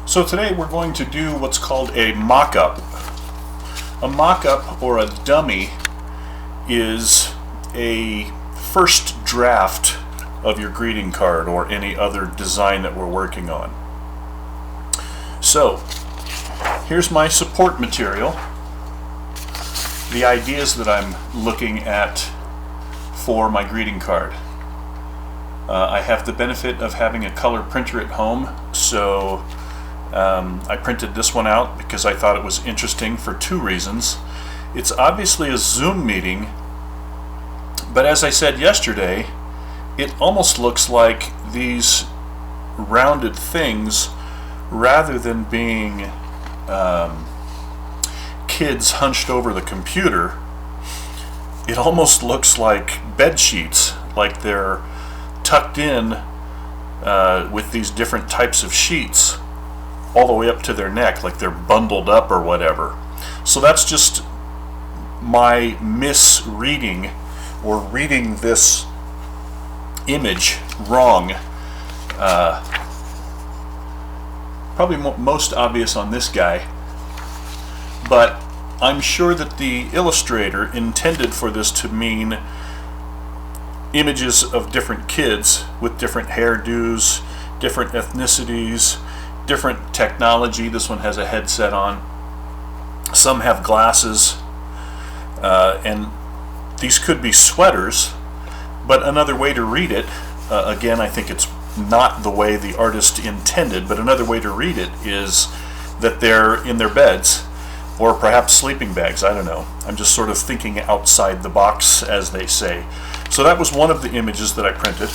So today we're going to do what's called a mock-up. A mock-up, or a dummy, is a first draft of your greeting card or any other design that we're working on. So here's my support material, the ideas that I'm looking at for my greeting card. I have the benefit of having a color printer at home, so I printed this one out because I thought it was interesting for two reasons. It's obviously a Zoom meeting, but as I said yesterday, it almost looks like these rounded things, rather than being kids hunched over the computer, it almost looks like bed sheets, like they're tucked in with these different types of sheets all the way up to their neck, like they're bundled up or whatever. So that's just my misreading, or reading this image wrong. Probably most obvious on this guy, but I'm sure that the illustrator intended for this to mean images of different kids with different hairdos, different ethnicities, different technology. This one has a headset on. Some have glasses, and these could be sweaters, but another way to read it, again, I think it's not the way the artist intended, but another way to read it is that they're in their beds, or perhaps sleeping bags. I don't know. I'm just sort of thinking outside the box, as they say. So that was one of the images that I printed.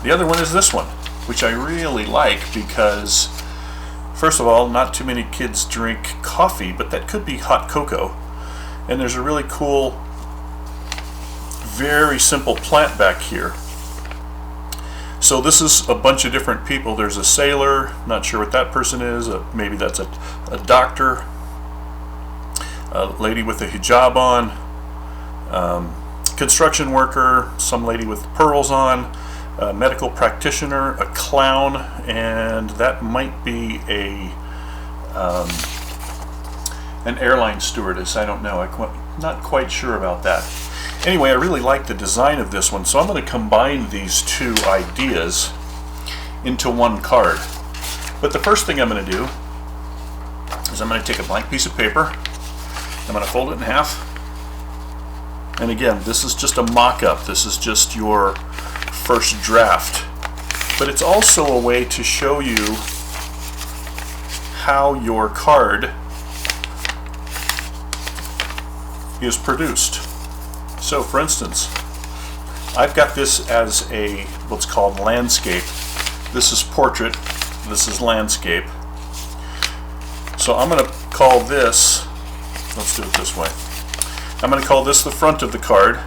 The other one is this one, which I really like because, first of all, not too many kids drink coffee, but that could be hot cocoa. And there's a really cool, very simple plant back here. So this is a bunch of different people. There's a sailor, not sure what that person is, maybe that's a doctor, a lady with a hijab on, construction worker, some lady with pearls on, a medical practitioner, a clown, and that might be an airline stewardess. I don't know. I'm not quite sure about that. Anyway, I really like the design of this one, so I'm going to combine these two ideas into one card. But the first thing I'm going to do is I'm going to take a blank piece of paper, I'm going to fold it in half, and again, this is just a mock-up. This is just your first draft. But it's also a way to show you how your card is produced. So for instance, I've got this as a what's called landscape. This is portrait, this is landscape. So I'm going to call this, let's do it this way. I'm going to call this the front of the card.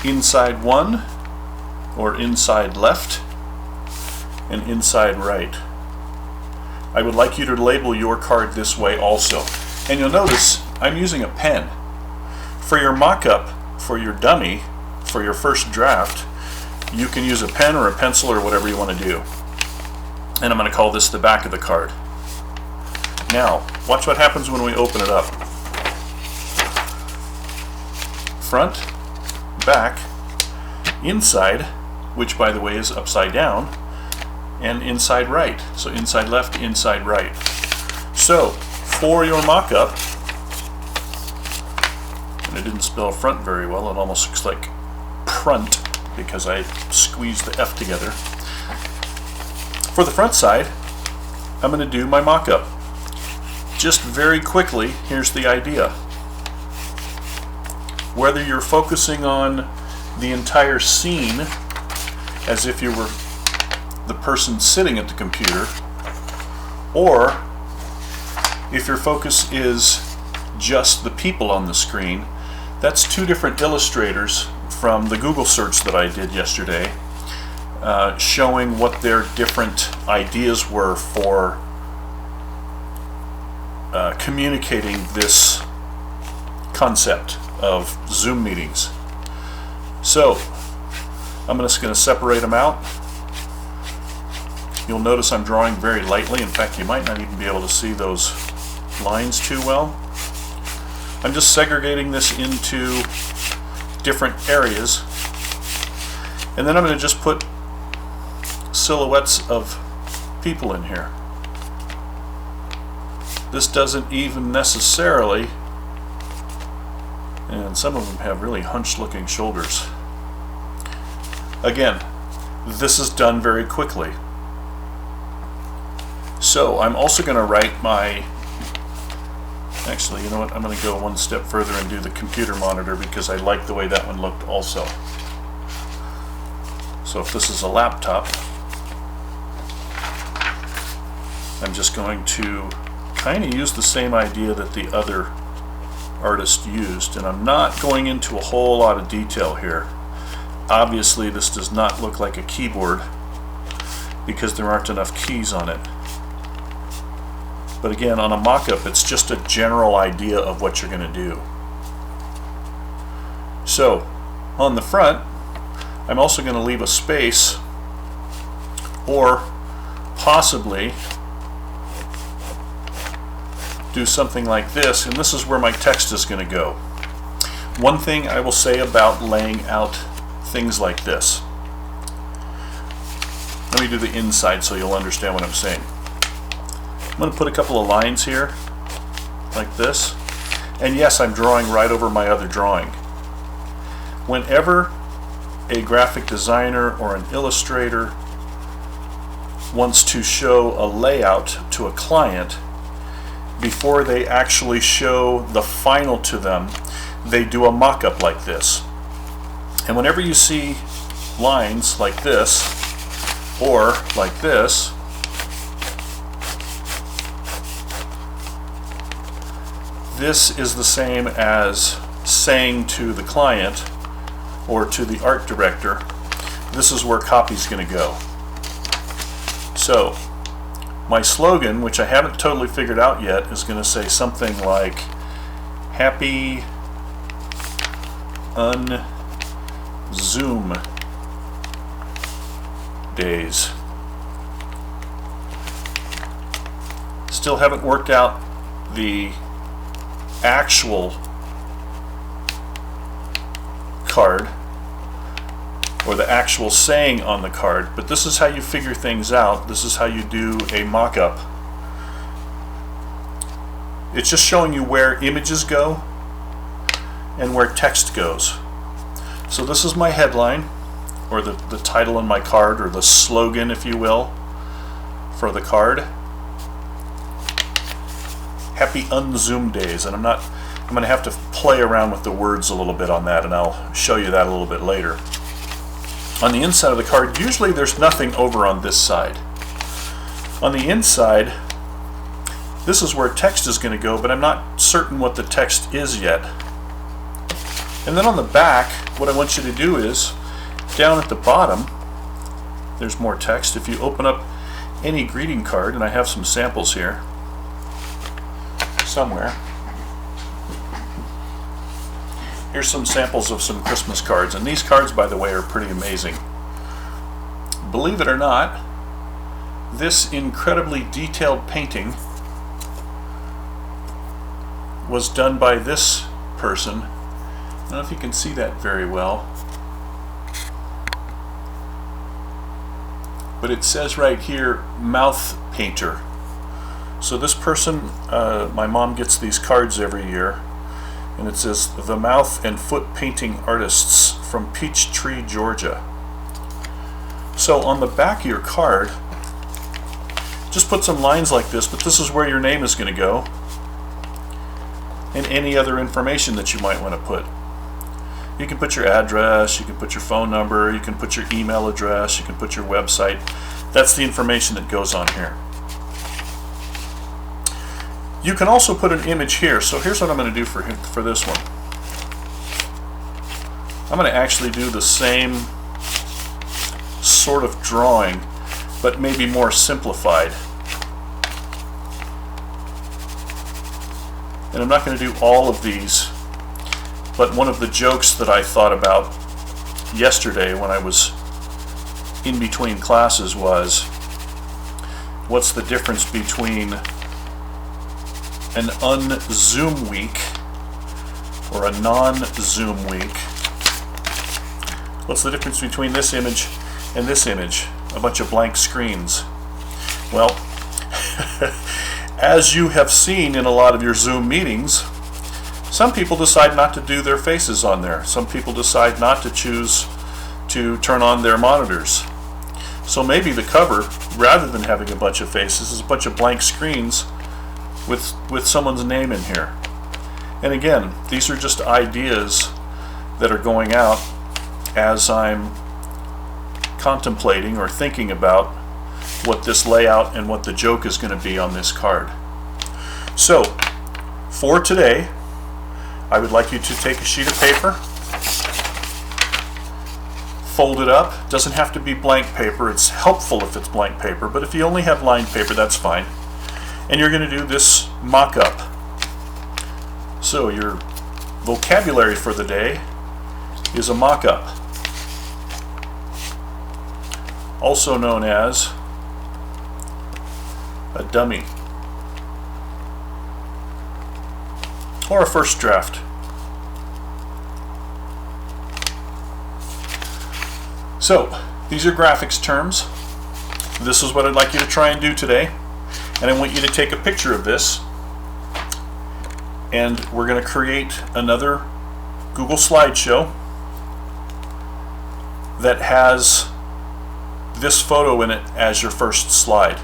Inside one, or inside left, and inside right. I would like you to label your card this way also. And you'll notice I'm using a pen. For your mock-up, for your dummy, for your first draft, you can use a pen or a pencil or whatever you want to do. And I'm going to call this the back of the card. Now, watch what happens when we open it up. Front, back, inside, which by the way is upside down, and inside right. So inside left, inside right. So for your mock-up, and I didn't spell front very well, it almost looks like prunt because I squeezed the F together. For the front side, I'm going to do my mock-up. Just very quickly, here's the idea. Whether you're focusing on the entire scene as if you were the person sitting at the computer, or if your focus is just the people on the screen, that's two different illustrators from the Google search that I did yesterday, showing what their different ideas were for communicating this concept of Zoom meetings. So I'm just going to separate them out. You'll notice I'm drawing very lightly. In fact, you might not even be able to see those lines too well. I'm just segregating this into different areas, and then I'm going to just put silhouettes of people in here. This doesn't even necessarily, and some of them have really hunched looking shoulders. Again, this is done very quickly. So I'm also going to write my, actually, you know what, I'm going to go one step further and do the computer monitor because I like the way that one looked also. So if this is a laptop, I'm just going to kind of use the same idea that the other artist used, and I'm not going into a whole lot of detail here. Obviously this does not look like a keyboard because there aren't enough keys on it. But again, on a mock-up, it's just a general idea of what you're going to do. So, on the front, I'm also going to leave a space, or possibly do something like this, and this is where my text is going to go. One thing I will say about laying out things like this. Let me do the inside so you'll understand what I'm saying. I'm going to put a couple of lines here, like this. And yes, I'm drawing right over my other drawing. Whenever a graphic designer or an illustrator wants to show a layout to a client, before they actually show the final to them, they do a mock-up like this. And whenever you see lines like this, or like this, this is the same as saying to the client or to the art director, this is where copy's going to go. So my slogan, which I haven't totally figured out yet, is going to say something like Happy Unzoom Days. Still haven't worked out the actual card or the actual saying on the card, but this is how you figure things out. This is how you do a mock-up. It's just showing you where images go and where text goes. So this is my headline, or the title on my card, or the slogan, if you will, for the card. Happy Unzoom Days, and I'm going to have to play around with the words a little bit on that, and I'll show you that a little bit later. On the inside of the card, usually there's nothing over on this side. On the inside, this is where text is going to go, but I'm not certain what the text is yet. And then on the back, what I want you to do is, down at the bottom, there's more text. If you open up any greeting card, and I have some samples here somewhere. Here's some samples of some Christmas cards, and these cards, by the way, are pretty amazing. Believe it or not, this incredibly detailed painting was done by this person. I don't know if you can see that very well, but it says right here, mouth painter. So this person, my mom gets these cards every year, and it says the mouth and foot painting artists from Peachtree, Georgia. So on the back of your card, just put some lines like this, but this is where your name is going to go, and any other information that you might want to put. You can put your address, you can put your phone number, you can put your email address, you can put your website. That's the information that goes on here. You can also put an image here. So here's what I'm going to do for this one. I'm going to actually do the same sort of drawing, but maybe more simplified. And I'm not going to do all of these, but one of the jokes that I thought about yesterday when I was in between classes was, what's the difference between an un-Zoom week or a non-Zoom week? What's the difference between this image and this image? A bunch of blank screens. Well, as you have seen in a lot of your Zoom meetings, some people decide not to do their faces on there. Some people decide not to choose to turn on their monitors. So maybe the cover, rather than having a bunch of faces, is a bunch of blank screens with someone's name in here. And again, these are just ideas that are going out as I'm contemplating or thinking about what this layout and what the joke is going to be on this card. So, for today, I would like you to take a sheet of paper, fold it up. Doesn't have to be blank paper. It's helpful if it's blank paper, but if you only have lined paper, that's fine. And you're going to do this mock-up. So your vocabulary for the day is a mock-up, also known as a dummy or a first draft. So these are graphics terms. This is what I'd like you to try and do today, and I want you to take a picture of this, and we're going to create another Google slideshow that has this photo in it as your first slide.